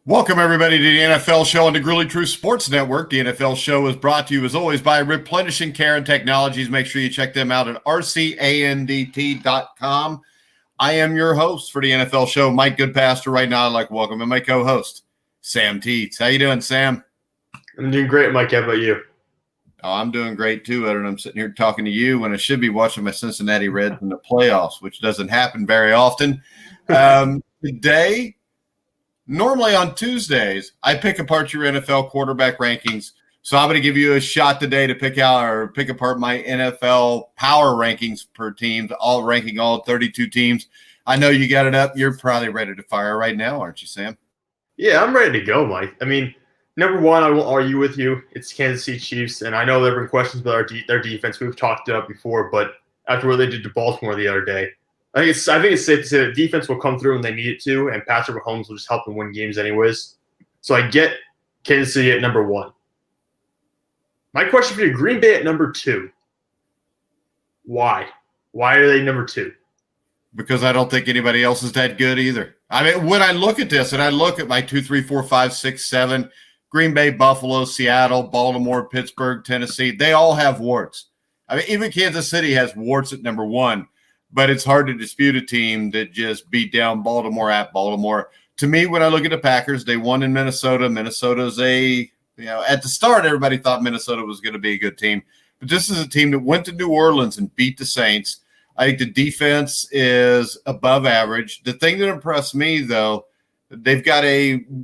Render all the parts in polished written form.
Welcome, everybody, to the NFL Show on the Gruely True Sports Network. The NFL Show is brought to you, as always, by Replenishing Care and Technologies. Make sure you check them out at rcandt.com. I am your host for the NFL Show, Mike Goodpaster. Right now, I'd like to welcome my co-host, Sam Teets. How you doing, Sam? I'm doing great, Mike. How about you? Oh, I'm doing great, too. And I'm sitting here talking to you when I should be watching my Cincinnati Reds in the playoffs, which doesn't happen very often. Today, normally on Tuesdays, I pick apart your NFL quarterback rankings. So I'm going to give you a shot today to pick apart my NFL power rankings per team, ranking all 32 teams. I know you got it up. You're probably ready to fire right now, aren't you, Sam? Yeah, I'm ready to go, Mike. I mean, number one, I won't argue with you. It's Kansas City Chiefs, and I know there have been questions about their defense. We've talked about before, but after what they did to Baltimore the other day, I think it's safe to say that defense will come through when they need it to, and Patrick Mahomes will just help them win games anyways. So I get Kansas City at number one. My question for you, Green Bay at number two. Why? Why are they number two? Because I don't think anybody else is that good either. I mean, when I look at this and I look at my 2, 3, 4, 5, 6, 7, Green Bay, Buffalo, Seattle, Baltimore, Pittsburgh, Tennessee, they all have warts. I mean, even Kansas City has warts at number one. But it's hard to dispute a team that just beat down Baltimore at Baltimore. To me, when I look at the Packers, they won in Minnesota. Minnesota's at the start, everybody thought Minnesota was going to be a good team. But this is a team that went to New Orleans and beat the Saints. I think the defense is above average. The thing that impressed me, though, they've got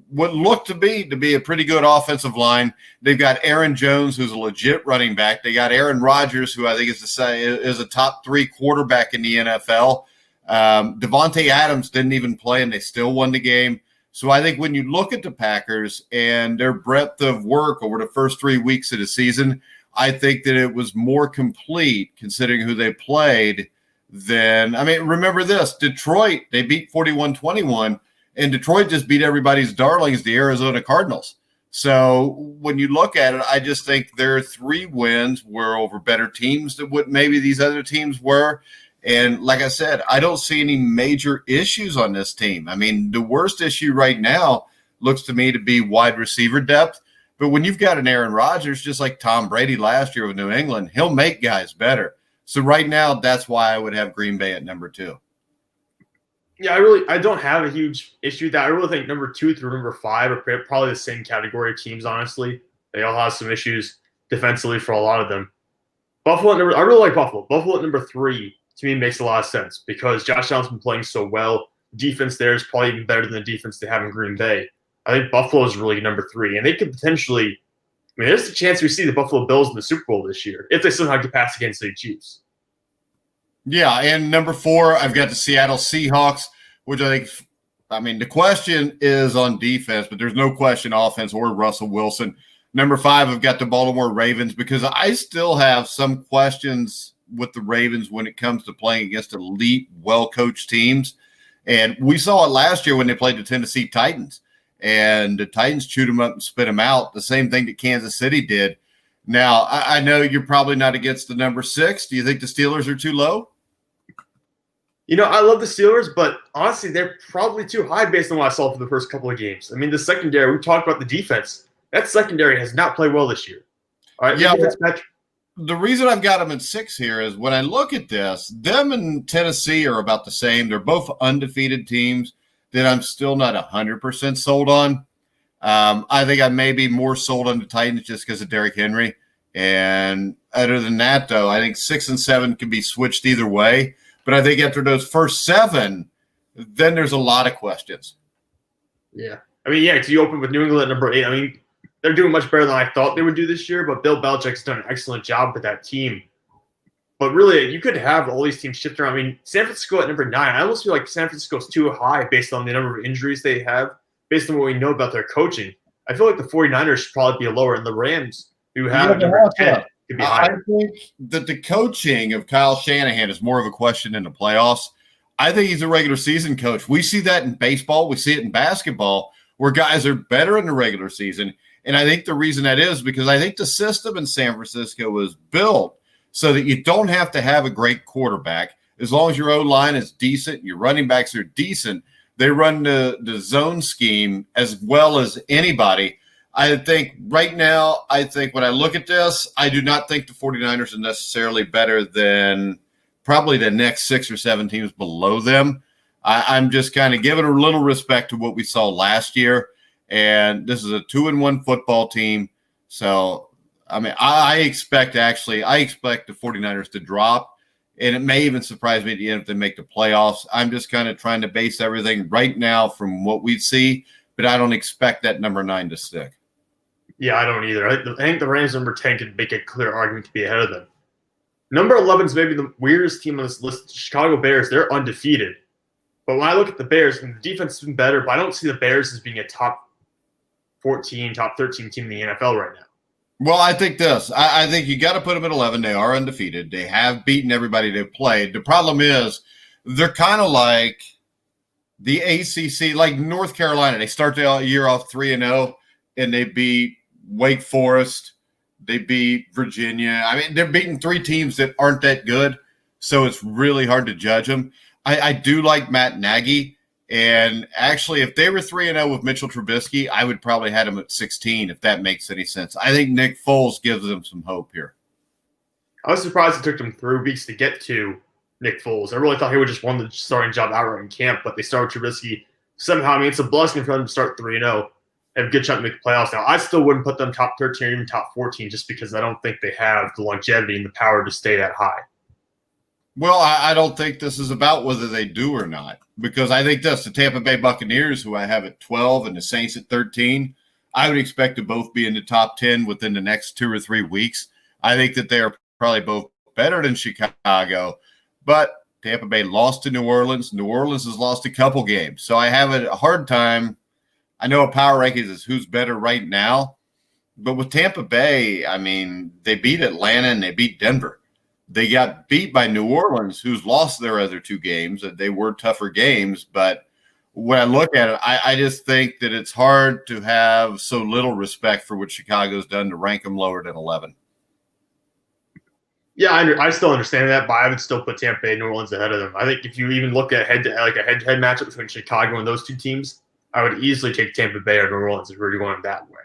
what looked to be a pretty good offensive line. They've got Aaron Jones, who's a legit running back. They got Aaron Rodgers, who I think is a top 3 quarterback in the NFL. Devontae Adams didn't even play, and they still won the game. So I think when you look at the Packers and their breadth of work over the first 3 weeks of the season, I think that it was more complete considering who they played than – I mean, remember this. Detroit, they beat 41-21. And Detroit just beat everybody's darlings, the Arizona Cardinals. So when you look at it, I just think their 3 wins were over better teams than what maybe these other teams were. And like I said, I don't see any major issues on this team. I mean, the worst issue right now looks to me to be wide receiver depth. But when you've got an Aaron Rodgers, just like Tom Brady last year with New England, he'll make guys better. So right now, that's why I would have Green Bay at number 2. Yeah, I don't have a huge issue with that. I really think number 2 through number 5 are probably the same category of teams, honestly. They all have some issues defensively for a lot of them. I really like Buffalo. Buffalo at number 3, to me, makes a lot of sense because Josh Allen's been playing so well. Defense there is probably even better than the defense they have in Green Bay. I think Buffalo is really number 3, and they could potentially – I mean, there's a chance we see the Buffalo Bills in the Super Bowl this year if they somehow get past against the Chiefs. Yeah, and number 4, I've got the Seattle Seahawks, which the question is on defense, but there's no question offense or Russell Wilson. Number 5, I've got the Baltimore Ravens because I still have some questions with the Ravens when it comes to playing against elite, well-coached teams. And we saw it last year when they played the Tennessee Titans, and the Titans chewed them up and spit them out, the same thing that Kansas City did. Now, I know you're probably not against the number 6. Do you think the Steelers are too low? You know, I love the Steelers, but honestly, they're probably too high based on what I saw for the first couple of games. I mean, the secondary, we talked about the defense. That secondary has not played well this year. All right, yeah. The reason I've got them at 6 here is when I look at this, them and Tennessee are about the same. They're both undefeated teams that I'm still not 100% sold on. I think I may be more sold on the Titans just because of Derrick Henry. And other than that, though, I think 6 and 7 can be switched either way. But I think after those first 7, then there's a lot of questions. Yeah. I mean, yeah, because you open with New England at number 8. I mean, they're doing much better than I thought they would do this year, but Bill Belichick's done an excellent job with that team. But really, you could have all these teams shift around. I mean, San Francisco at number 9, I almost feel like San Francisco's too high based on the number of injuries they have, based on what we know about their coaching. I feel like the 49ers should probably be lower, and the Rams, who have number 10, could be higher. I think that the coaching of Kyle Shanahan is more of a question in the playoffs. I think he's a regular season coach. We see that in baseball. We see it in basketball, where guys are better in the regular season. And I think the reason that is because I think the system in San Francisco was built so that you don't have to have a great quarterback as long as your O-line is decent, your running backs are decent. They run the zone scheme as well as anybody. I think right now, when I look at this, I do not think the 49ers are necessarily better than probably the next 6 or 7 teams below them. I'm just kind of giving a little respect to what we saw last year. And this is a 2-1 football team. So, I mean, I expect the 49ers to drop. And it may even surprise me at the end if they make the playoffs. I'm just kind of trying to base everything right now from what we see. But I don't expect that number 9 to stick. Yeah, I don't either. I think the Rams number 10 could make a clear argument to be ahead of them. Number 11 is maybe the weirdest team on this list. The Chicago Bears, they're undefeated. But when I look at the Bears, and the defense has been better, but I don't see the Bears as being a top 14, top 13 team in the NFL right now. Well, I think this. I think you got to put them at 11. They are undefeated. They have beaten everybody they've played. The problem is they're kind of like the ACC, like North Carolina. They start the year off 3-0, and they beat Wake Forest. They beat Virginia. I mean, they're beating 3 teams that aren't that good, so it's really hard to judge them. I do like Matt Nagy, and actually, if they were 3-0 with Mitchell Trubisky, I would probably have them at 16, if that makes any sense. I think Nick Foles gives them some hope here. I was surprised it took them 3 weeks to get to Nick Foles. I really thought he would just won the starting job outright in camp, but they started Trubisky somehow. I mean, it's a blessing for them to start 3-0. Have a good shot to make the playoffs now. I still wouldn't put them top 13 or even top 14 just because I don't think they have the longevity and the power to stay that high. Well, I don't think this is about whether they do or not, because I think the Tampa Bay Buccaneers, who I have at 12, and the Saints at 13, I would expect to both be in the top 10 within the next 2 or 3 weeks. I think that they are probably both better than Chicago, but Tampa Bay lost to New Orleans. New Orleans has lost a couple games, so I have a hard time. I know a power rankings is who's better right now, but with Tampa Bay, I mean, they beat Atlanta and they beat Denver. They got beat by New Orleans, who's lost their other 2 games. They were tougher games, but when I look at it, I just think that it's hard to have so little respect for what Chicago's done to rank them lower than 11. Yeah, I still understand that, but I would still put Tampa Bay and New Orleans ahead of them. I think if you even look at a head-to-head matchup between Chicago and those 2 teams, I would easily take Tampa Bay or New Orleans if we're going that way.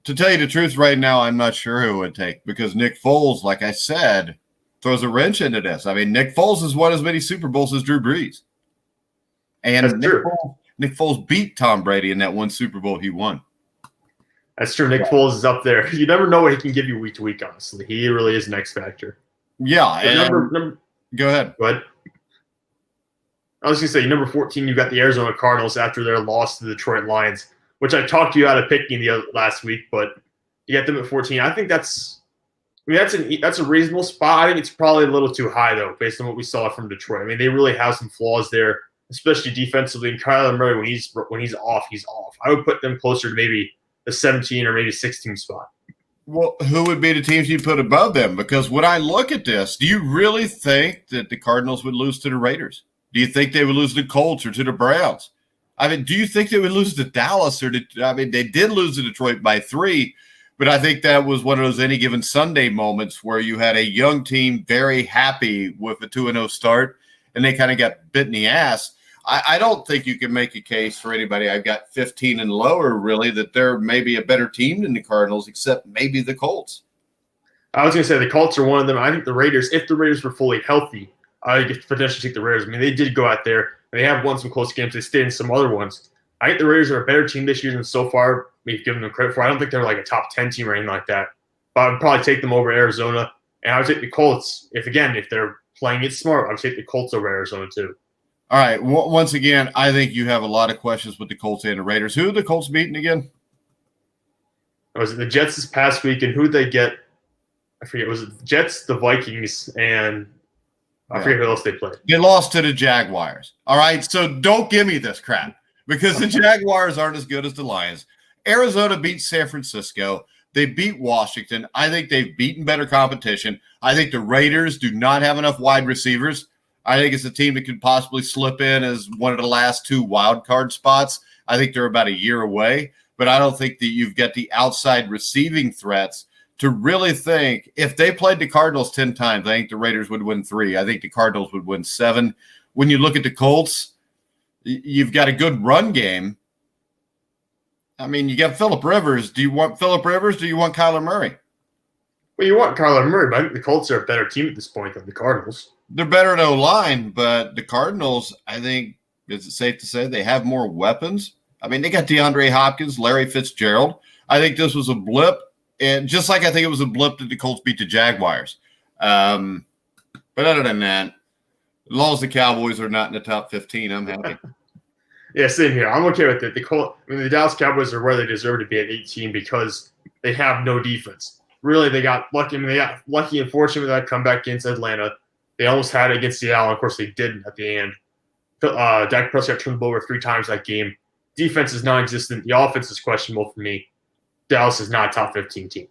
To tell you the truth, right now, I'm not sure who it would take, because Nick Foles, like I said, throws a wrench into this. I mean, Nick Foles has won as many Super Bowls as Drew Brees. And Nick Foles beat Tom Brady in that one Super Bowl he won. That's true. Nick Foles is up there. You never know what he can give you week to week, honestly. He really is an X factor. Yeah. Go ahead. I was going to say, number 14, you got the Arizona Cardinals after their loss to the Detroit Lions, which I talked you out of picking last week, but you got them at 14. I think that's a reasonable spot. I think it's probably a little too high, though, based on what we saw from Detroit. I mean, they really have some flaws there, especially defensively. And Kyler Murray, when he's off, he's off. I would put them closer to maybe the 17 or maybe 16 spot. Well, who would be the teams you put above them? Because when I look at this, do you really think that the Cardinals would lose to the Raiders? Do you think they would lose to the Colts or to the Browns? I mean, do you think they would lose to Dallas? They did lose to Detroit by 3, but I think that was one of those any given Sunday moments where you had a young team very happy with a 2-0 start, and they kind of got bit in the ass. I don't think you can make a case for anybody. I've got 15 and lower, really, that they're maybe a better team than the Cardinals, except maybe the Colts. I was going to say the Colts are one of them. I think the Raiders, if the Raiders were fully healthy, I could potentially take the Raiders. I mean, they did go out there, and they have won some close games. They stayed in some other ones. I think the Raiders are a better team this year than so far we've given them credit for. I don't think they're like a top 10 team or anything like that. But I would probably take them over Arizona. And I would take the Colts. If they're playing it smart, I would take the Colts over Arizona too. All right. Once again, I think you have a lot of questions with the Colts and the Raiders. Who are the Colts beating again? Was it the Jets this past week? And who did they get? I forget. Was it the Jets, the Vikings, and I forget who else they played. They lost to the Jaguars. All right. So don't give me this crap, because the Jaguars aren't as good as the Lions. Arizona beat San Francisco. They beat Washington. I think they've beaten better competition. I think the Raiders do not have enough wide receivers. I think it's a team that could possibly slip in as one of the last 2 wild card spots. I think they're about a year away, but I don't think that you've got the outside receiving threats to really think. If they played the Cardinals 10 times, I think the Raiders would win 3. I think the Cardinals would win 7. When you look at the Colts, You've got a good run game. I mean, you got Phillip Rivers. Do you want Phillip Rivers? Do you want Kyler Murray? Well, you want Kyler Murray, but I think the Colts are a better team at this point than the Cardinals. They're better at O-line, but the Cardinals, I think, is it safe to say they have more weapons? I mean, they got DeAndre Hopkins, Larry Fitzgerald. I think this was a blip, and just like I think it was a blip that the Colts beat the Jaguars. But other than that, as long as the Cowboys are not in the top 15, I'm happy. Yeah, same here. I'm okay with it. The Dallas Cowboys are where they deserve to be at 18 because they have no defense. Really, they got lucky. I mean, they got lucky and fortunate with that comeback against Atlanta. They almost had it against Seattle. And of course, they didn't at the end. Dak Prescott turned the ball over 3 times that game. Defense is non-existent. The offense is questionable for me. Dallas is not a top 15 team.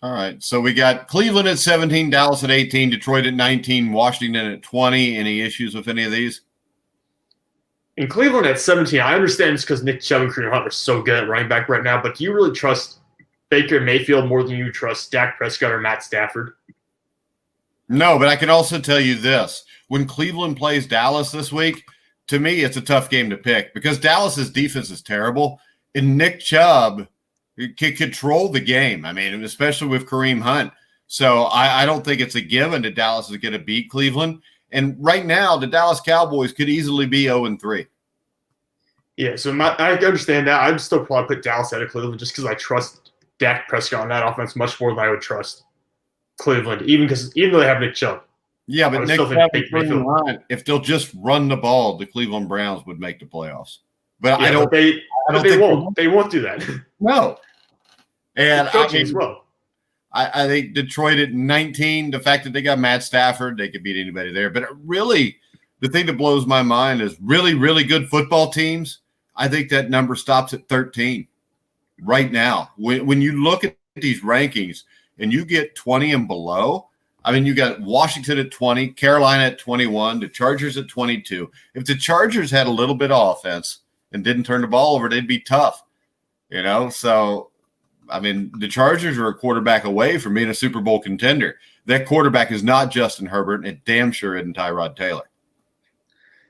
All right. So we got Cleveland at 17, Dallas at 18, Detroit at 19, Washington at 20. Any issues with any of these? In Cleveland at 17, I understand it's because Nick Chubb and Kareem Hunt are so good at running back right now, but do you really trust Baker Mayfield more than you trust Dak Prescott or Matt Stafford? No, but I can also tell you this. When Cleveland plays Dallas this week, to me, it's a tough game to pick because Dallas's defense is terrible, and Nick Chubb can control the game. I mean, especially with Kareem Hunt. So I don't think it's a given that Dallas is going to beat Cleveland. And right now, the Dallas Cowboys could easily be 0-3. Yeah, so I understand that. I'd still probably put Dallas out of Cleveland just because I trust Dak Prescott on that offense much more than I would trust Cleveland, even though they have Nick Chubb. Yeah, but Nick Chubb, if they'll just run the ball, the Cleveland Browns would make the playoffs. But yeah, I don't. They won't. They won't do that. No. And as well. I think Detroit at 19, the fact that they got Matt Stafford, they could beat anybody there. But really, the thing that blows my mind is really, really good football teams. I think that number stops at 13 right now. When you look at these rankings and you get 20 and below, I mean, you got Washington at 20, Carolina at 21, the Chargers at 22. If the Chargers had a little bit of offense and didn't turn the ball over, they'd be tough, So, I mean, the Chargers are a quarterback away from being a Super Bowl contender. That quarterback is not Justin Herbert, and it damn sure isn't Tyrod Taylor.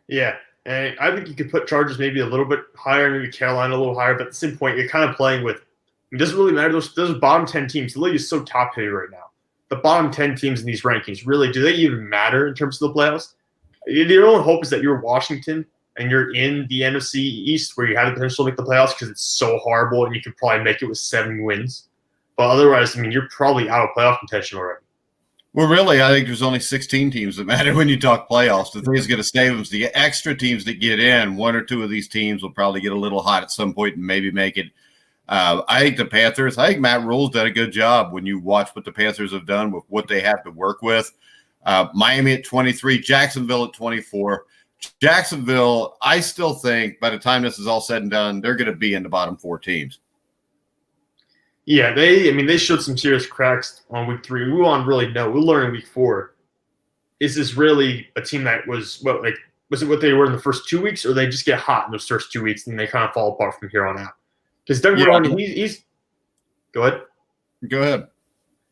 Yeah, and I think you could put Chargers maybe a little bit higher, maybe Carolina a little higher, but at the same point, you're kind of playing with – it doesn't really matter. Those bottom 10 teams, the league is so top-heavy right now. The bottom 10 teams in these rankings, really, do they even matter in terms of the playoffs? Your only hope is that you're Washington and you're in the NFC East where you have the potential to make the playoffs because it's so horrible and you could probably make it with 7 wins. But otherwise, I mean, you're probably out of playoff contention already. Well, really, I think there's only 16 teams that matter when you talk playoffs. The thing is going to save them is the extra teams that get in. 1 or 2 of these teams will probably get a little hot at some point and maybe make it. I think the Panthers, I think Matt Rule's done a good job when you watch what the Panthers have done with what they have to work with. Miami at 23, Jacksonville at 24. Jacksonville, I still think by the time this is all said and done, they're going to be in the bottom 4 teams. Yeah, they showed some serious cracks on week 3. We won't really know. We'll learn in week 4. Is this really a team that was was it what they were in the first 2 weeks, or they just get hot in those first 2 weeks and they kind of fall apart from here on out? Because Doug Marrone, he's go ahead. Go ahead.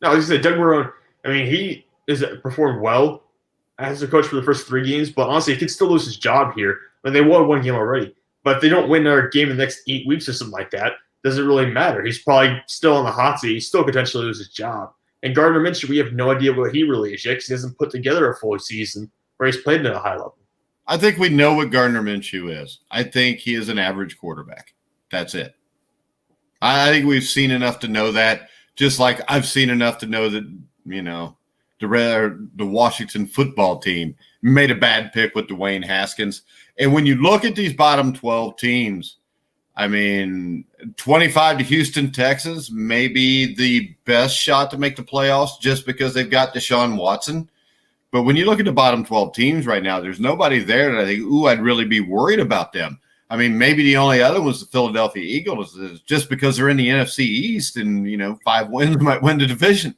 No, I was going to say Doug Marrone. I mean, he is performed well as a coach for the first 3 games, but honestly, he could still lose his job here. I mean, they won 1 game already, but if they don't win another game in the next 8 weeks or something like that, doesn't really matter. He's probably still on the hot seat. He still potentially lose his job. And Gardner Minshew, we have no idea what he really is yet because he hasn't put together a full season where he's played at a high level. I think we know what Gardner Minshew is. I think he is an average quarterback. That's it. I think we've seen enough to know that, just like I've seen enough to know that, the Washington football team made a bad pick with Dwayne Haskins. And when you look at these bottom 12 teams, I mean, 25 to Houston, Texas may be the best shot to make the playoffs just because they've got Deshaun Watson. But when you look at the bottom 12 teams right now, there's nobody there that I think, I'd really be worried about them. I mean, maybe the only other was the Philadelphia Eagles, is just because they're in the NFC East and, 5 wins might win the division.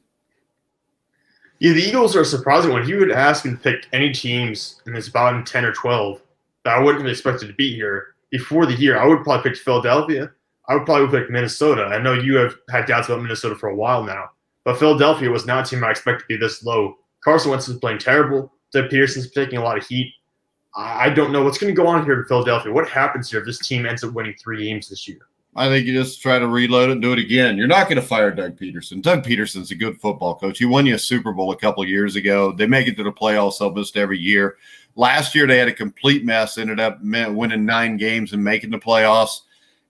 Yeah, the Eagles are a surprising one. If you would ask me to pick any teams in this bottom 10 or 12 that I wouldn't have expected to be here before the year, I would probably pick Philadelphia. I would probably pick Minnesota. I know you have had doubts about Minnesota for a while now, but Philadelphia was not a team I expected to be this low. Carson Wentz is playing terrible. Doug Peterson's taking a lot of heat. I don't know what's going to go on here in Philadelphia. What happens here if this team ends up winning 3 games this year? I think you just try to reload it and do it again. You're not going to fire Doug Peterson. Doug Peterson's a good football coach. He won you a Super Bowl a couple of years ago. They make it to the playoffs almost every year. Last year, they had a complete mess, ended up winning 9 games and making the playoffs,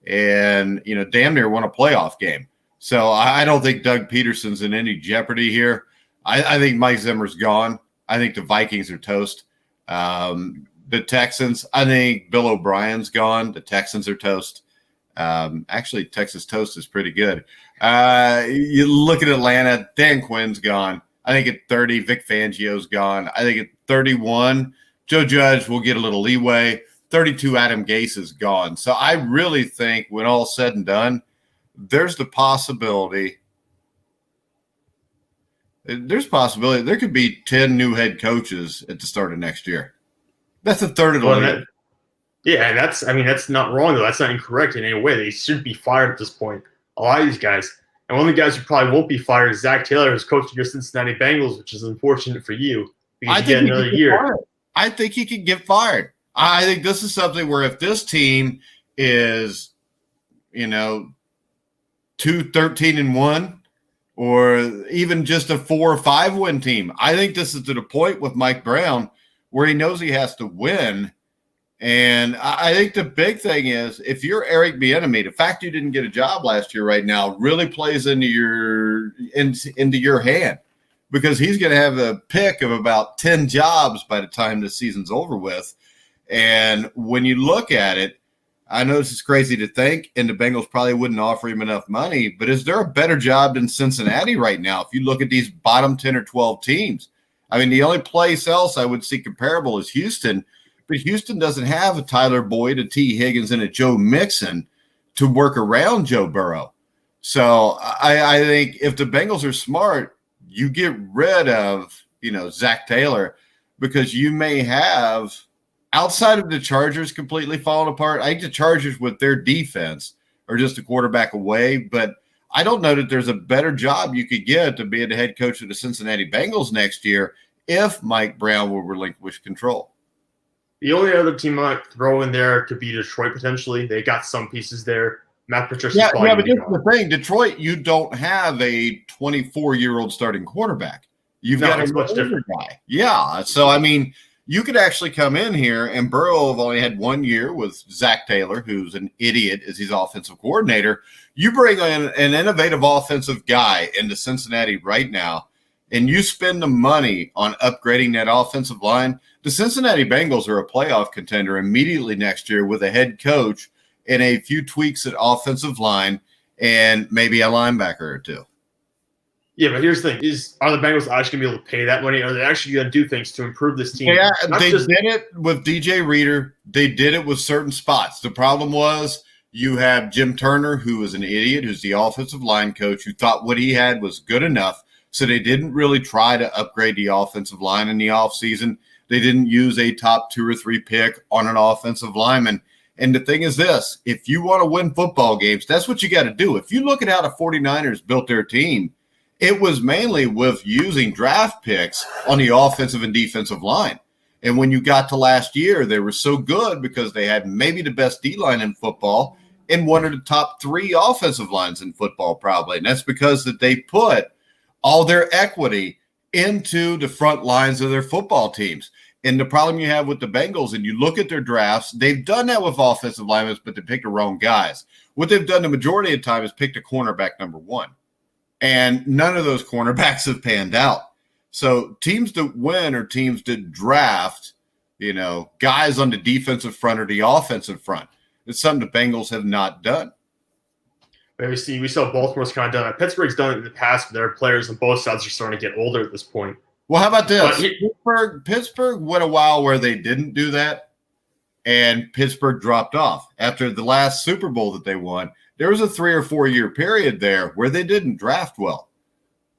and, damn near won a playoff game. So I don't think Doug Peterson's in any jeopardy here. I think Mike Zimmer's gone. I think the Vikings are toast. The Texans, I think Bill O'Brien's gone. The Texans are toast. Actually, Texas toast is pretty good. You look at Atlanta, Dan Quinn's gone. I think at 30, Vic Fangio's gone. I think at 31, Joe Judge will get a little leeway. 32, Adam Gase is gone. So I really think when all's said and done, there's possibility there could be 10 new head coaches at the start of next year. That's a third of the league. Yeah, and that's not wrong, though. That's not incorrect in any way. They should be fired at this point, a lot of these guys. And one of the guys who probably won't be fired is Zach Taylor, who's coaching your Cincinnati Bengals, which is unfortunate for you because you get another year. I think he could get fired. I think this is something where if this team is, 2-13-1, or even just a 4 or 5 win team, I think this is to the point with Mike Brown where he knows he has to win. And I think the big thing is if you're Eric Bieniemy, the fact you didn't get a job last year right now really plays into your hand, because he's going to have a pick of about 10 jobs by the time the season's over with. And when you look at it, I know this is crazy to think, and the Bengals probably wouldn't offer him enough money, but is there a better job than Cincinnati right now? If you look at these bottom 10 or 12 teams, I mean, the only place else I would see comparable is Houston. But Houston doesn't have a Tyler Boyd, a T. Higgins, and a Joe Mixon to work around Joe Burrow. So I think if the Bengals are smart, you get rid of, Zach Taylor, because you may have, outside of the Chargers completely falling apart, I think the Chargers with their defense are just a quarterback away. But I don't know that there's a better job you could get to be the head coach of the Cincinnati Bengals next year if Mike Brown will relinquish control. The only other team I might throw in there could be Detroit potentially. They got some pieces there. Matt Patricia's probably but this is the thing. Detroit, you don't have a 24-year-old starting quarterback. You've got a much different guy. Yeah. So, you could actually come in here, and Burrow have only had 1 year with Zach Taylor, who's an idiot as his offensive coordinator. You bring in an innovative offensive guy into Cincinnati right now, and you spend the money on upgrading that offensive line. The Cincinnati Bengals are a playoff contender immediately next year with a head coach and a few tweaks at offensive line and maybe a linebacker or 2. Yeah, but here's the thing: are the Bengals actually going to be able to pay that money? Are they actually going to do things to improve this team? Yeah, they did it with DJ Reader. They did it with certain spots. The problem was you have Jim Turner, who is an idiot, who's the offensive line coach, who thought what he had was good enough. So they didn't really try to upgrade the offensive line in the offseason. They didn't use a top 2 or 3 pick on an offensive lineman. And the thing is this, if you want to win football games, that's what you got to do. If you look at how the 49ers built their team, it was mainly with using draft picks on the offensive and defensive line. And when you got to last year, they were so good because they had maybe the best D-line in football and one of the top 3 offensive lines in football probably. And that's because that they put all their equity into the front lines of their football teams. And the problem you have with the Bengals, and you look at their drafts, they've done that with offensive linemen, but they picked the wrong guys. What they've done the majority of the time is picked a cornerback number 1. And none of those cornerbacks have panned out. So teams that win are teams that draft, guys on the defensive front or the offensive front. It's something the Bengals have not done. We saw Baltimore's kind of done that. Pittsburgh's done it in the past, but their players on both sides are starting to get older at this point. Well, how about this? Pittsburgh went a while where they didn't do that, and Pittsburgh dropped off. After the last Super Bowl that they won, there was a 3 or 4 year period there where they didn't draft well,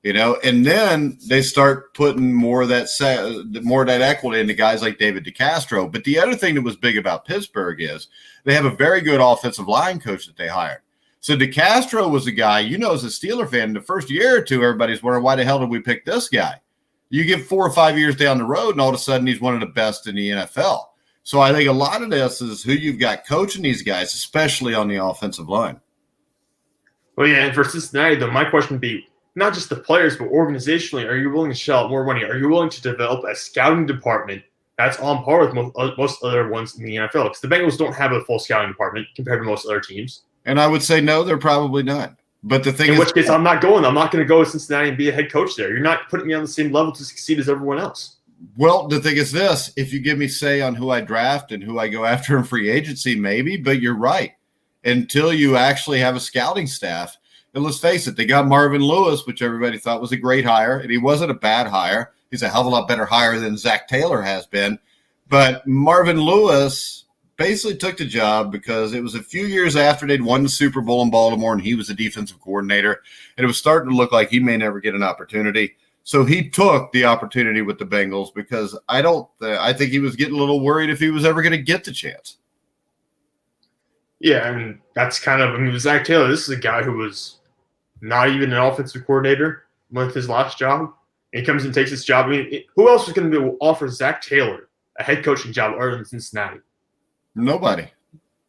and then they start putting more of that equity into guys like David DeCastro. But the other thing that was big about Pittsburgh is they have a very good offensive line coach that they hired. So DeCastro was a guy, as a Steeler fan, the first year or 2, everybody's wondering, why the hell did we pick this guy? You get 4 or 5 years down the road, and all of a sudden he's one of the best in the NFL. So I think a lot of this is who you've got coaching these guys, especially on the offensive line. Well, yeah, and for Cincinnati, though, my question would be not just the players, but organizationally, are you willing to shell out more money? Are you willing to develop a scouting department that's on par with most other ones in the NFL? Because the Bengals don't have a full scouting department compared to most other teams. And I would say no, they're probably not. But the thing in is, which case, I'm not going to go to Cincinnati and be a head coach there. You're not putting me on the same level to succeed as everyone else. Well, the thing is this, if you give me say on who I draft and who I go after in free agency, maybe, but you're right. Until you actually have a scouting staff, and let's face it, they got Marvin Lewis, which everybody thought was a great hire, and he wasn't a bad hire. He's a hell of a lot better hire than Zach Taylor has been. But Marvin Lewis basically took the job because it was a few years after they'd won the Super Bowl in Baltimore, and he was the defensive coordinator, and it was starting to look like he may never get an opportunity. So he took the opportunity with the Bengals because I think he was getting a little worried if he was ever going to get the chance. Yeah, and that's kind of, with Zach Taylor, this is a guy who was not even an offensive coordinator with his last job. And he comes and takes this job. I mean, who else was going to offer Zach Taylor a head coaching job other than Cincinnati? Nobody.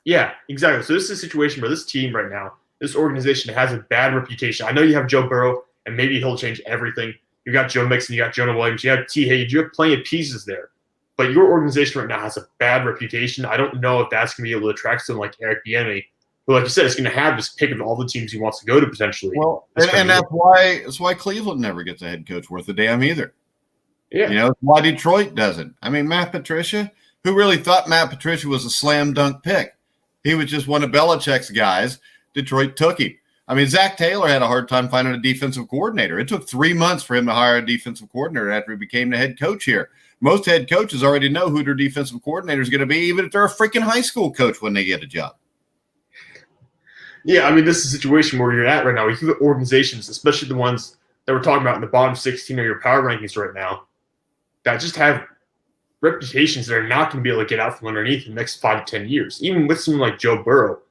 Yeah, exactly. So this is a situation where this team right now, this organization has a bad reputation. I know you have Joe Burrow, and maybe he'll change everything. You got Joe Mixon, you got Jonah Williams, you have T. Higgins, you have plenty of pieces there. But your organization right now has a bad reputation. I don't know if that's going to be able to attract someone like Eric Bieniemy, who, like you said, is going to have this pick of all the teams he wants to go to potentially. Well, and that's why Cleveland never gets a head coach worth a damn either. Yeah, that's why Detroit doesn't. I mean, Matt Patricia, who really thought Matt Patricia was a slam dunk pick? He was just one of Belichick's guys. Detroit took him. I mean, Zach Taylor had a hard time finding a defensive coordinator. It took 3 months for him to hire a defensive coordinator after he became the head coach here. Most head coaches already know who their defensive coordinator is going to be, even if they're a freaking high school coach when they get a job. Yeah, I mean, this is a situation where you're at right now. You have organizations, especially the ones that we're talking about in the bottom 16 of your power rankings right now, that just have reputations that are not going to be able to get out from underneath in the next 5 to 10 years. Even with someone like Joe Burrow,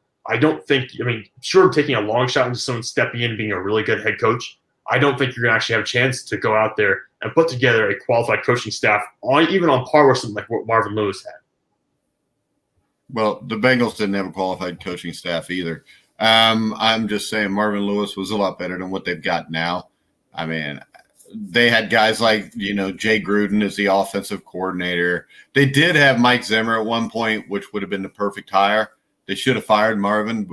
sure, taking a long shot into someone stepping in and being a really good head coach, I don't think you're going to actually have a chance to go out there and put together a qualified coaching staff, even on par with something like what Marvin Lewis had. Well, the Bengals didn't have a qualified coaching staff either. I'm just saying Marvin Lewis was a lot better than what they've got now. I mean, they had guys like, Jay Gruden as the offensive coordinator. They did have Mike Zimmer at one point, which would have been the perfect hire. They should have fired Marvin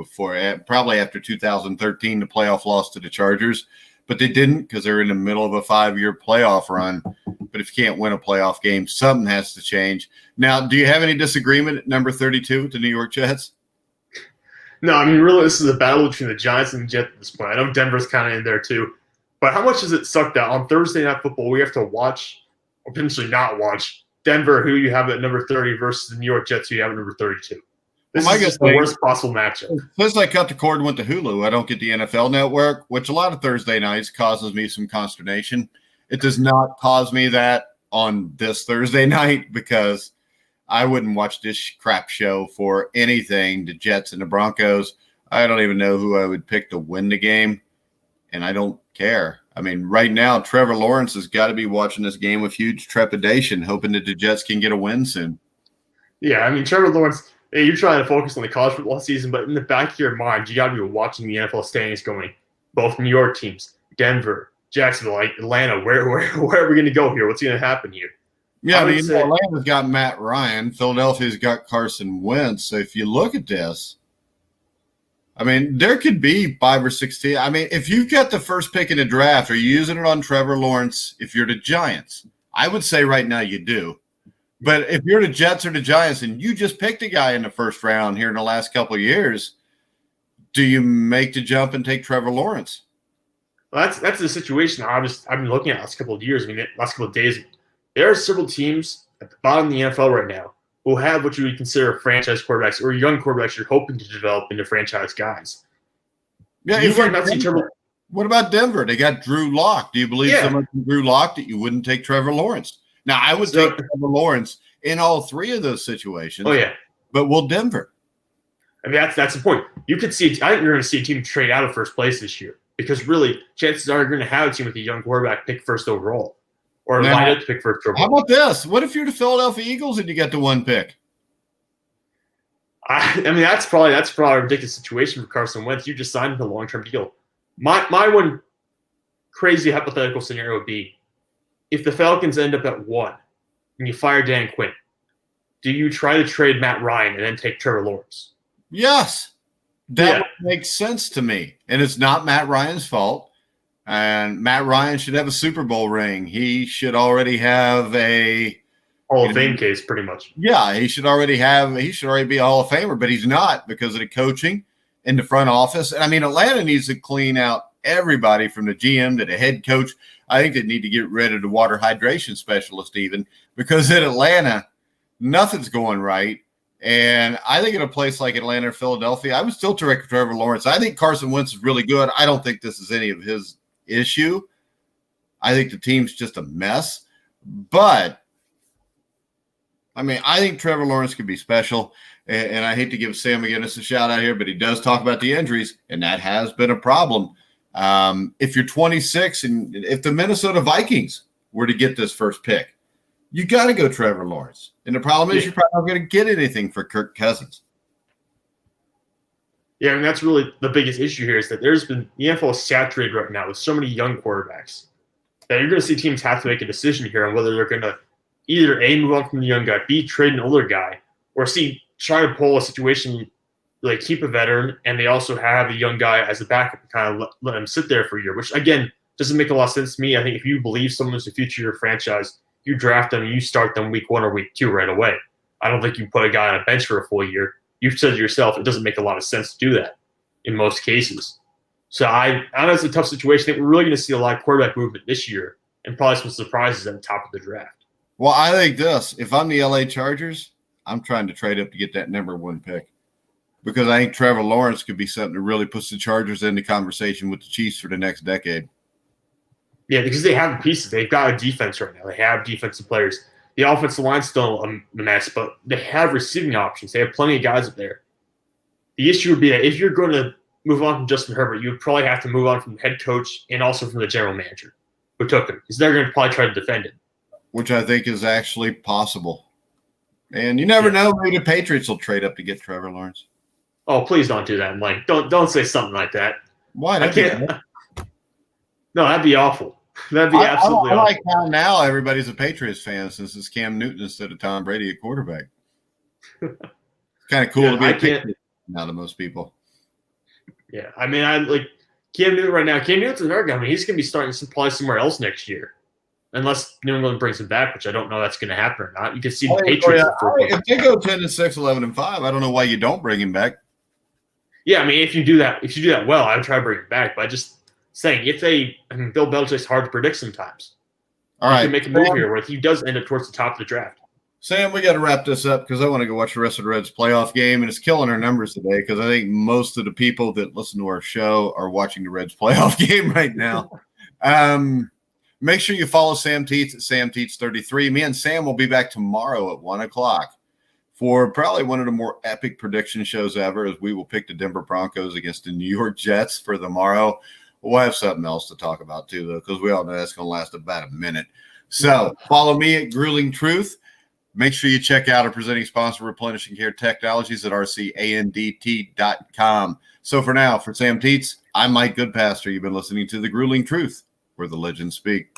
probably after 2013, the playoff loss to the Chargers. But they didn't because they're in the middle of a 5-year playoff run. But if you can't win a playoff game, something has to change. Now, do you have any disagreement at number 32 with the New York Jets? No, I mean, really, this is a battle between the Giants and the Jets at this point. I know Denver's kind of in there too. But how much does it suck that on Thursday Night Football we have to watch, or potentially not watch, Denver, who you have at number 30, versus the New York Jets, who you have at number 32? This is just the worst possible matchup. Since I cut the cord and went to Hulu, I don't get the NFL Network, which a lot of Thursday nights causes me some consternation. It does not cause me that on this Thursday night because I wouldn't watch this crap show for anything. The Jets and the Broncos, I don't even know who I would pick to win the game, and I don't care. I mean, right now, Trevor Lawrence has got to be watching this game with huge trepidation, hoping that the Jets can get a win soon. Yeah, I mean, Trevor Lawrence, you're trying to focus on the college football season, but in the back of your mind, you got to be watching the NFL standings going. Both New York teams, Denver, Jacksonville, Atlanta. Where are we going to go here? What's going to happen here? Yeah, I mean, Atlanta's got Matt Ryan. Philadelphia's got Carson Wentz. So if you look at this, I mean, there could be 5 or 6 teams. I mean, if you've got the first pick in the draft, are you using it on Trevor Lawrence if you're the Giants? I would say right now you do. But if you're the Jets or the Giants and you just picked a guy in the first round here in the last couple of years, do you make the jump and take Trevor Lawrence? Well, that's the situation I've been looking at the last couple of years. I mean, last couple of days, there are several teams at the bottom of the NFL right now who have what you would consider franchise quarterbacks or young quarterbacks you're hoping to develop into franchise guys. Yeah, what about Denver? They got Drew Lock. Do you believe so much in Drew Lock that you wouldn't take Trevor Lawrence? Now, I would take Trevor Lawrence in all 3 of those situations. Oh, yeah. But will Denver? I mean, that's the point. You could see – I think you're going to see a team trade out of first place this year because really chances are you're going to have a team with a young quarterback pick first overall or line up to pick first overall. How about this? What if you're the Philadelphia Eagles and you get the 1 pick? I mean, that's probably a ridiculous situation for Carson Wentz. You just signed him to a long-term deal. My one crazy hypothetical scenario would be if the Falcons end up at 1 and you fire Dan Quinn, do you try to trade Matt Ryan and then take Trevor Lawrence? Yes. That would make sense to me. And it's not Matt Ryan's fault. And Matt Ryan should have a Super Bowl ring. He should already have a Hall of Fame case, pretty much. Yeah, he should already be a Hall of Famer, but he's not because of the coaching in the front office. And I mean, Atlanta needs to clean out everybody from the GM to the head coach. I think they need to get rid of the water hydration specialist even because in Atlanta, nothing's going right. And I think in a place like Atlanta or Philadelphia, I would still direct Trevor Lawrence. I think Carson Wentz is really good. I don't think this is any of his issue. I think the team's just a mess. But I mean, I think Trevor Lawrence could be special, and I hate to give Sam McGinnis a shout out here, but he does talk about the injuries, and that has been a problem. If you're 26 and if the Minnesota Vikings were to get this first pick, you got to go Trevor Lawrence. And the problem is you're probably not going to get anything for Kirk Cousins. Yeah, and that's really the biggest issue here is that the NFL is saturated right now with so many young quarterbacks that you're going to see teams have to make a decision here on whether they're going to either A, move on from the young guy, B, trade an older guy, or C, try to pull a situation like keep a veteran and they also have a young guy as a backup and kind of let him sit there for a year, which again doesn't make a lot of sense to me. I think if you believe someone's the future of your franchise, you draft them, you start them week 1 or week 2 right away. I don't think you put a guy on a bench for a full year. You've said to yourself, it doesn't make a lot of sense to do that in most cases. So I know it's a tough situation. I think we're really going to see a lot of quarterback movement this year and probably some surprises at the top of the draft. Well, I think this. If I'm the LA Chargers, I'm trying to trade up to get that number 1 pick because I think Trevor Lawrence could be something that really puts the Chargers into conversation with the Chiefs for the next decade. Yeah, because they have the pieces. They've got a defense right now. They have defensive players. The offensive line's still a mess, but they have receiving options. They have plenty of guys up there. The issue would be that if you're going to move on from Justin Herbert, you would probably have to move on from the head coach and also from the general manager who took him because they're going to probably try to defend him. Which I think is actually possible. And you never know, maybe the Patriots will trade up to get Trevor Lawrence. Oh, please don't do that, Mike. Don't say something like that. Why? I can't. No, that'd be awful. That'd be absolutely awful. I like how now everybody's a Patriots fan since it's Cam Newton instead of Tom Brady at quarterback. Kind of cool to be a Patriots now to most people. Yeah, I mean, I like Cam Newton right now. Cam Newton's another guy. I mean, he's going to be starting probably somewhere else next year. Unless New England brings him back, which I don't know that's going to happen or not. You can see the Patriots. If they go 10-6, 11-5, I don't know why you don't bring him back. Yeah, I mean, if you do that well, I would try to bring him back. But I'm just saying, Bill Belichick's hard to predict sometimes. All right, he can make a move here where he does end up towards the top of the draft. Sam, we got to wrap this up because I want to go watch the rest of the Reds playoff game, and it's killing our numbers today because I think most of the people that listen to our show are watching the Reds playoff game right now. Make sure you follow Sam Teets at Sam Teets33. Me and Sam will be back tomorrow at 1 o'clock for probably one of the more epic prediction shows ever as we will pick the Denver Broncos against the New York Jets for tomorrow. We'll have something else to talk about too, though, because we all know that's going to last about a minute. So follow me at Grueling Truth. Make sure you check out our presenting sponsor, Replenishing Care Technologies at rcandt.com. So for now, for Sam Teets, I'm Mike Goodpaster. You've been listening to The Grueling Truth, where the legends speak.